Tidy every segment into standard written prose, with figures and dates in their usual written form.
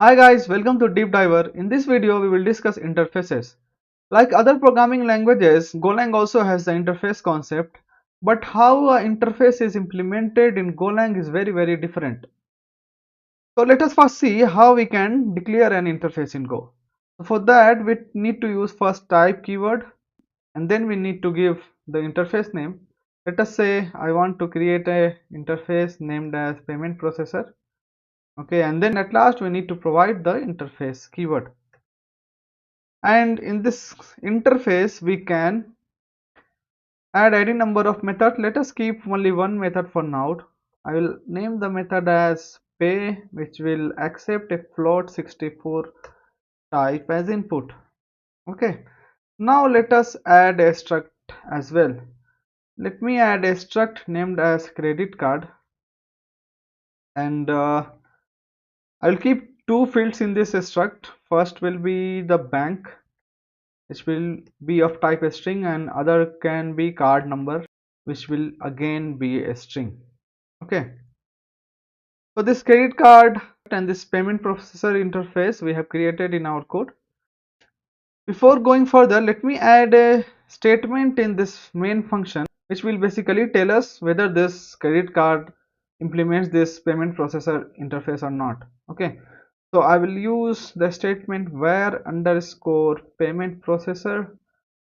Hi guys, welcome to Deep Diver. In this video, we will discuss interfaces. Like other programming languages, Golang also has the interface concept, but how an interface is implemented in Golang is very different. So let us first see how we can declare an interface in Go. For that, we need to use first type keyword and then we need to give the interface name. Let us say I want to create a interface named as payment processor. Okay, and then at last we need to provide the interface keyword. And in this interface we can add any number of methods. Let us keep only one method for now. I will name the method as pay, which will accept a float 64 type as input. Okay, now let us add a struct as well. Let me add a struct named as credit card, and I will keep two fields in this struct. First will be the bank, which will be of type a string, and other can be card number, which will again be a string. Okay, so this credit card and this payment processor interface we have created in our code. Before going further, let me add a statement in this main function which will basically tell us whether this credit card implements this payment processor interface or not. Okay, so I will use the statement where underscore payment processor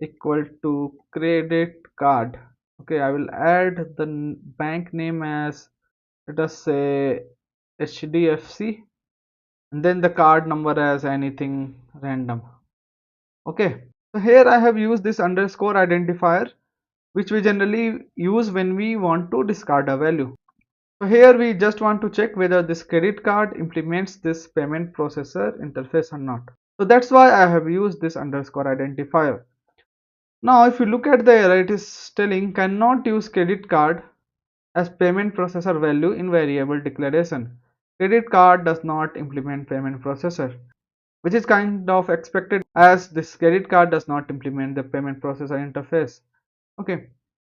equal to credit card. Okay, I will add the bank name as, let us say, HDFC, and then the card number as anything random. Okay, so here I have used this underscore identifier, which we generally use when we want to discard a value. So here we just want to check whether this credit card implements this payment processor interface or not. So that's why I have used this underscore identifier. Now if you look at the error, it is telling cannot use credit card as payment processor value in variable declaration. Credit card does not implement payment processor, which is kind of expected as this credit card does not implement the payment processor interface. Okay,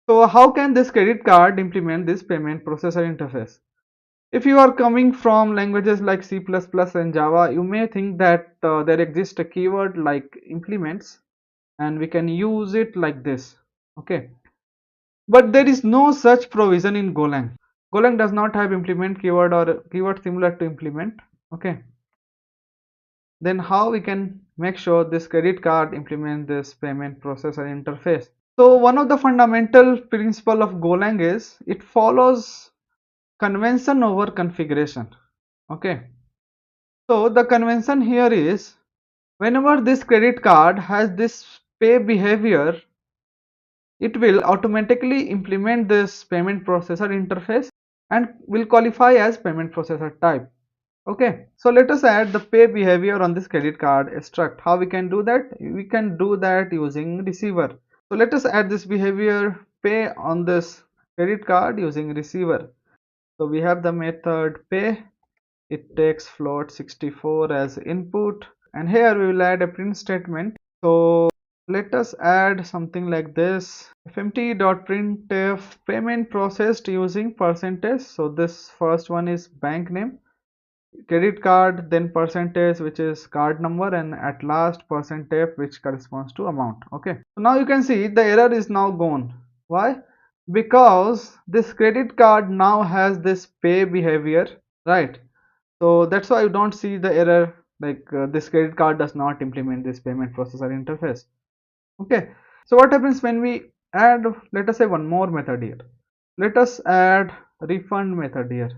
so how can this credit card implement this payment processor interface? If you are coming from languages like C++ and Java, you may think that there exists a keyword like implements and we can use it like this. Okay, but there is no such provision in Golang. Golang does not have implement keyword or keyword similar to implement. Okay, then how we can make sure this credit card implement this payment processor interface? So one of the fundamental principle of Golang is it follows convention over configuration. Okay, so the convention here is whenever this credit card has this pay behavior, it will automatically implement this payment processor interface and will qualify as payment processor type. Okay, so let us add the pay behavior on this credit card struct. How we can do that? We can do that using receiver. So let us add this behavior pay on this credit card using receiver. So we have the method pay. It takes float 64 as input, and here we will add a print statement. So let us add something like this: fmt.printf payment processed using percentage. So this first one is bank name, credit card, then percentage which is card number, and at last percentage which corresponds to amount. Okay, so now you can see the error is now gone. Why? Because this credit card now has this pay behavior, right? So that's why you don't see the error like this credit card does not implement this payment processor interface. Okay, so what happens when we add, let us say, one more method here? Let us add refund method here.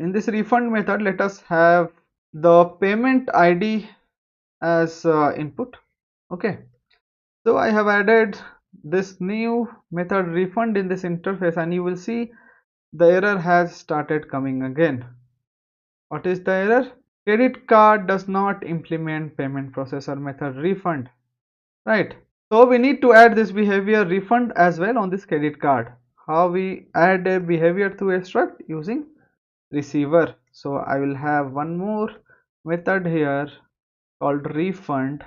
In this refund method, let us have the payment ID as input. Okay, so I have added this new method refund in this interface, and you will see the error has started coming again. What is the error? Credit card does not implement payment processor method refund, right? So we need to add this behavior refund as well on this credit card. How we add a behavior to a struct? Using receiver. So I will have one more method here called refund,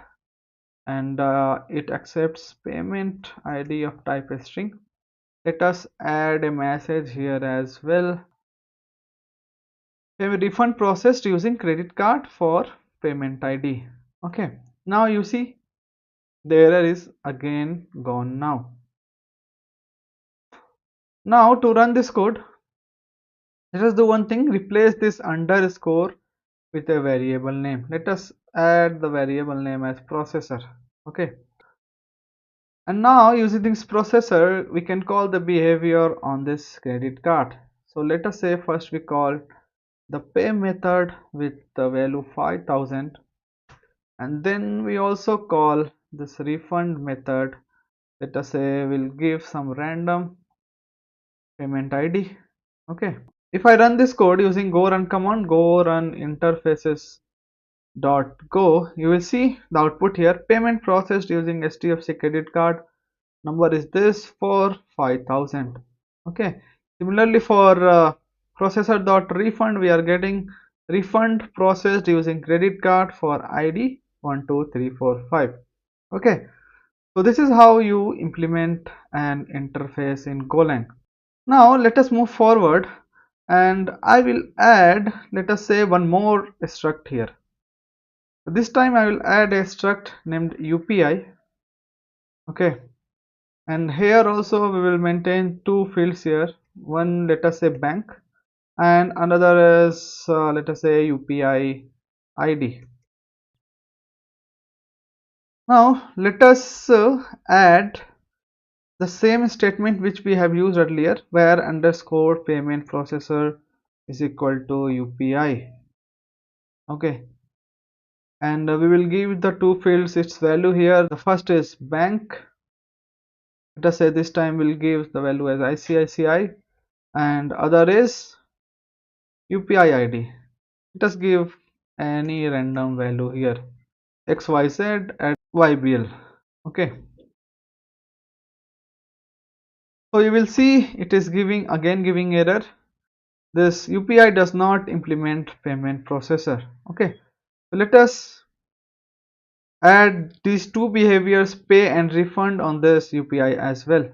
and it accepts payment ID of type string. Let us add a message here as well. A refund processed using credit card for payment ID. Okay, now you see the error is again gone now. Now to run this code, let us do one thing, replace this underscore with a variable name. Let us add the variable name as processor. Okay, and now using this processor we can call the behavior on this credit card. So let us say first we call the pay method with the value 5000, and then we also call this refund method. Let us say we'll give some random payment ID. Okay, if I run this code using go run command, go run interfaces dot go, you will see the output here, payment processed using HDFC credit card, number is this for 5000. Okay, similarly for processor dot refund, we are getting refund processed using credit card for ID 12345. Okay, so this is how you implement an interface in Golang. Now let us move forward, and I will add, let us say, one more struct here. This time I will add a struct named UPI. Okay, and here also we will maintain two fields here. One, let us say bank, and another is let us say UPI ID. Now let us add the same statement which we have used earlier, where underscore payment processor is equal to UPI. Okay, and we will give the two fields its value here. The first is bank. Let us say this time we'll give the value as ICICI, and other is UPI ID. Let us give any random value here, XYZ at YBL. Okay, so you will see it is giving error. This UPI does not implement payment processor. Okay, so let us add these two behaviors, pay and refund, on this UPI as well.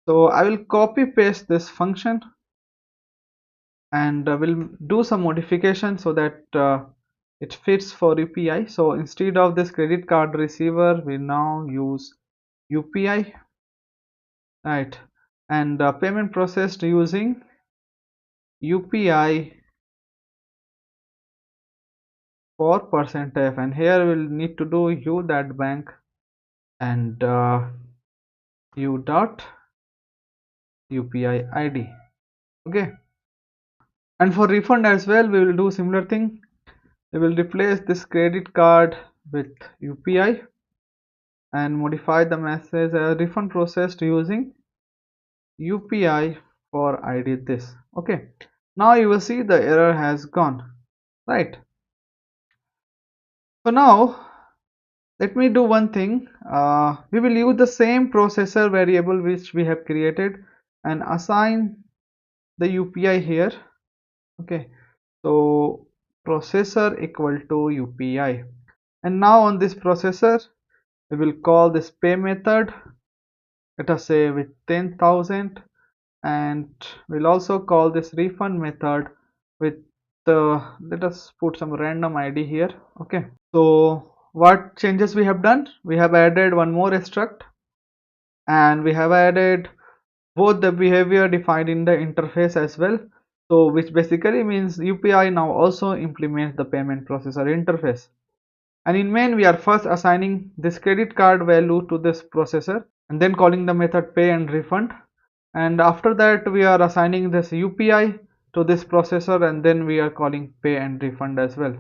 So I will copy paste this function, and we'll do some modification so that it fits for UPI. So instead of this credit card receiver, we now use UPI, right? And payment processed using UPI for %f, and here we'll need to do u that bank and u dot UPI ID. Okay, and for refund as well we will do similar thing. We will replace this credit card with UPI and modify the message as refund processed using UPI for ID this. Okay, now you will see the error has gone, right? So now let me do one thing. We will use the same processor variable which we have created and assign the UPI here. Okay, so processor equal to UPI, and now on this processor we will call this pay method, let us say with 10,000, and we'll also call this refund method with let us put some random ID here. Okay, so what changes we have done, we have added one more struct, and we have added both the behavior defined in the interface as well, so which basically means UPI now also implements the payment processor interface. And in main we are first assigning this credit card value to this processor and then calling the method pay and refund, and after that we are assigning this UPI to this processor and then we are calling pay and refund as well.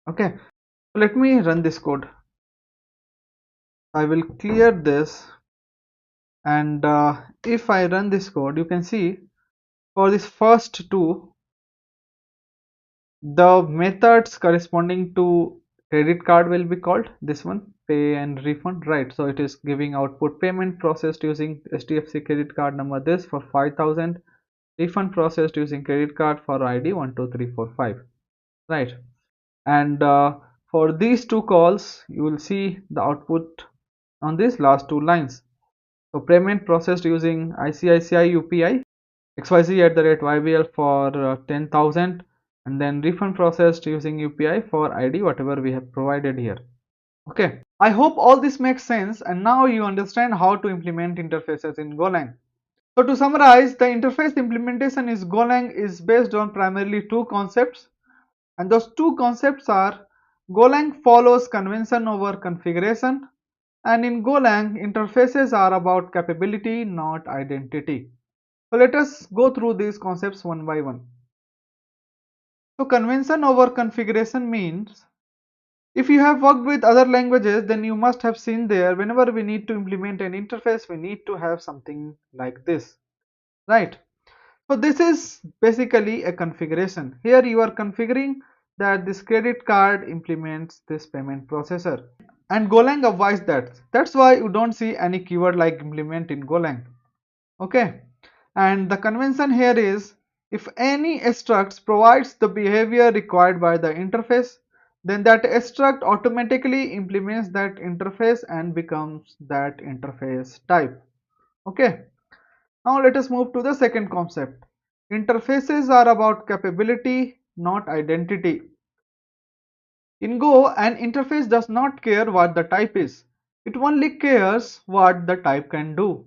Okay, so let me run this code. I will clear this, and if I run this code, you can see for this first two, the methods corresponding to credit card will be called this one, pay and refund, right? So it is giving output payment processed using HDFC credit card number this for 5000, refund processed using credit card for ID 12345, right? And for these two calls you will see the output on these last two lines. So payment processed using ICICI UPI XYZ at the rate YBL for 10,000, and then refund processed using UPI for ID whatever we have provided here. Okay, I hope all this makes sense and now you understand how to implement interfaces in Golang. So to summarize, the interface implementation is Golang is based on primarily two concepts, and those two concepts are Golang follows convention over configuration, and in Golang interfaces are about capability, not identity. So let us go through these concepts one by one. So convention over configuration means if you have worked with other languages, then you must have seen there whenever we need to implement an interface, we need to have something like this, right? So this is basically a configuration. Here you are configuring that this credit card implements this payment processor. And Golang avoids that. That's why you don't see any keyword like implement in Golang. Okay. And the convention here is if any struct provides the behavior required by the interface, then that struct automatically implements that interface and becomes that interface type. Okay. Now let us move to the second concept. Interfaces are about capability, not identity. In Go, an interface does not care what the type is. It only cares what the type can do.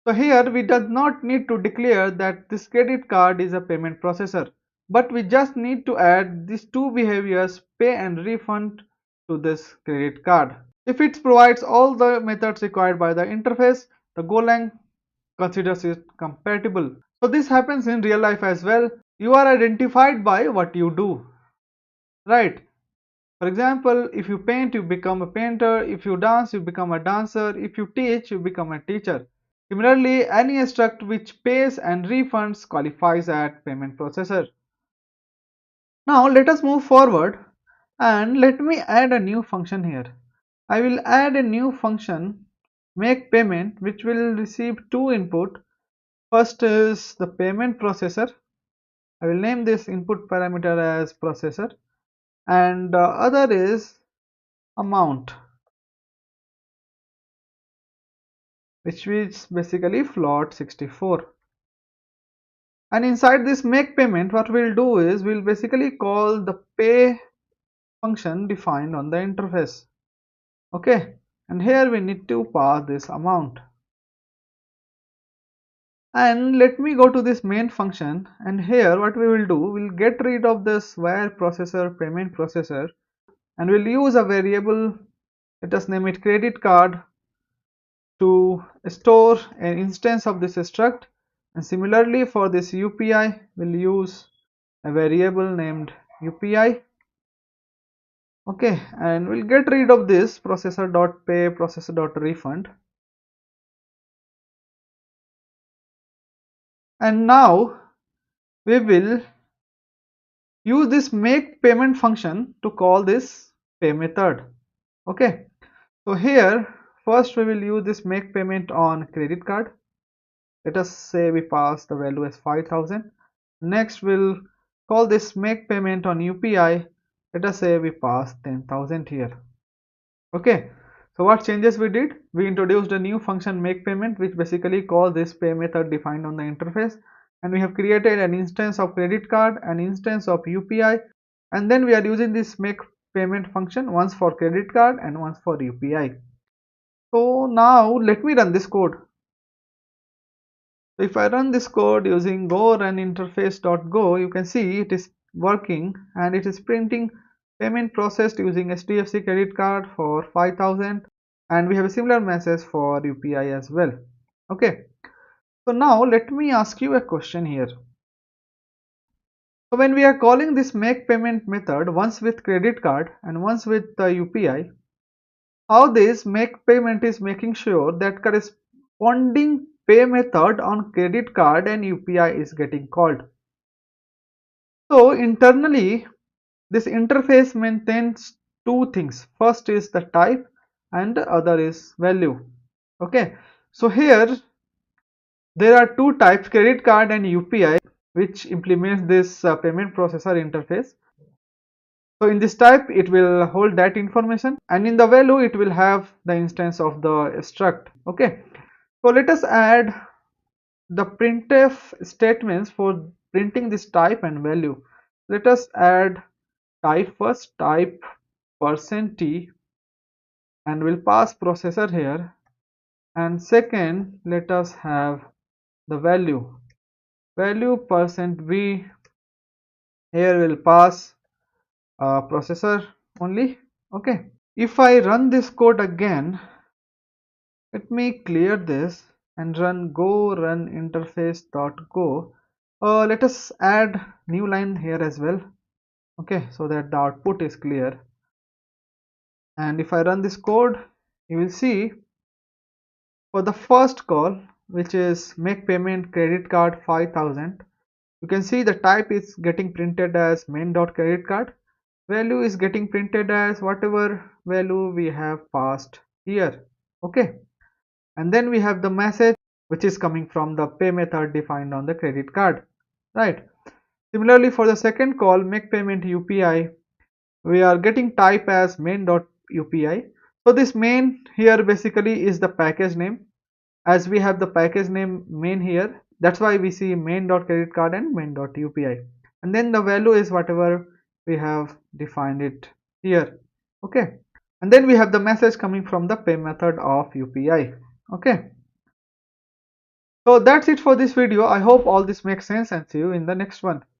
So here we does not need to declare that this credit card is a payment processor, but we just need to add these two behaviors pay and refund to this credit card. If it provides all the methods required by the interface, the Golang considers it compatible. So this happens in real life as well. You are identified by what you do, right? For example, if you paint, you become a painter. If you dance, you become a dancer. If you teach, you become a teacher. Similarly, any struct which pays and refunds qualifies as payment processor. Now let us move forward and let me add a new function here. I will add a new function make payment which will receive two input. First is the payment processor. I will name this input parameter as processor, and other is amount, which is basically float 64. And inside this make payment, what we'll do is we'll basically call the pay function defined on the interface. Okay, and here we need to pass this amount. And let me go to this main function, and here what we will do, we'll get rid of this where processor payment processor, and we'll use a variable, let us name it credit card, to store an instance of this struct. And similarly for this UPI, we'll use a variable named UPI. Okay, and we'll get rid of this processor.pay processor.refund. And now we will use this make payment function to call this pay method. Okay, so here first we will use this make payment on credit card. Let us say we pass the value as 5000. Next we'll call this make payment on UPI. Let us say we pass 10,000 here. Okay, so what changes we did? We introduced a new function make payment which basically calls this pay method defined on the interface, and we have created an instance of credit card, an instance of UPI, and then we are using this make payment function once for credit card and once for UPI. So now let me run this code. So if I run this code using go run interface.go, you can see it is working and it is printing payment processed using HDFC credit card for 5000, and we have a similar message for UPI as well. Okay, so now let me ask you a question here. So when we are calling this make payment method once with credit card and once with the UPI, how this make payment is making sure that corresponding pay method on credit card and UPI is getting called. So internally this interface maintains two things. First is the type and the other is value. Okay, so here there are two types, credit card and UPI, which implements this payment processor interface. So in this type it will hold that information, and in the value it will have the instance of the struct. Okay, so let us add the printf statements for printing this type and value. Let us add type first, type %t, and we'll pass processor here. And second, let us have the value %v. Here we'll pass processor only. Okay. If I run this code again, let me clear this and run go run interface.go. Let us add new line here as well. Okay, so that the output is clear. And if I run this code, you will see for the first call, which is make payment credit card 5000, you can see the type is getting printed as main.credit card. Value is getting printed as whatever value we have passed here. Okay. And then we have the message which is coming from the pay method defined on the credit card, right? Similarly, for the second call, make payment UPI, we are getting type as main.upi. So this main here basically is the package name, as we have the package name main here. That's why we see main.credit card and main.upi. And then the value is whatever we have defined it here. Okay. And then we have the message coming from the pay method of UPI. Okay. So that's it for this video. I hope all this makes sense, and see you in the next one.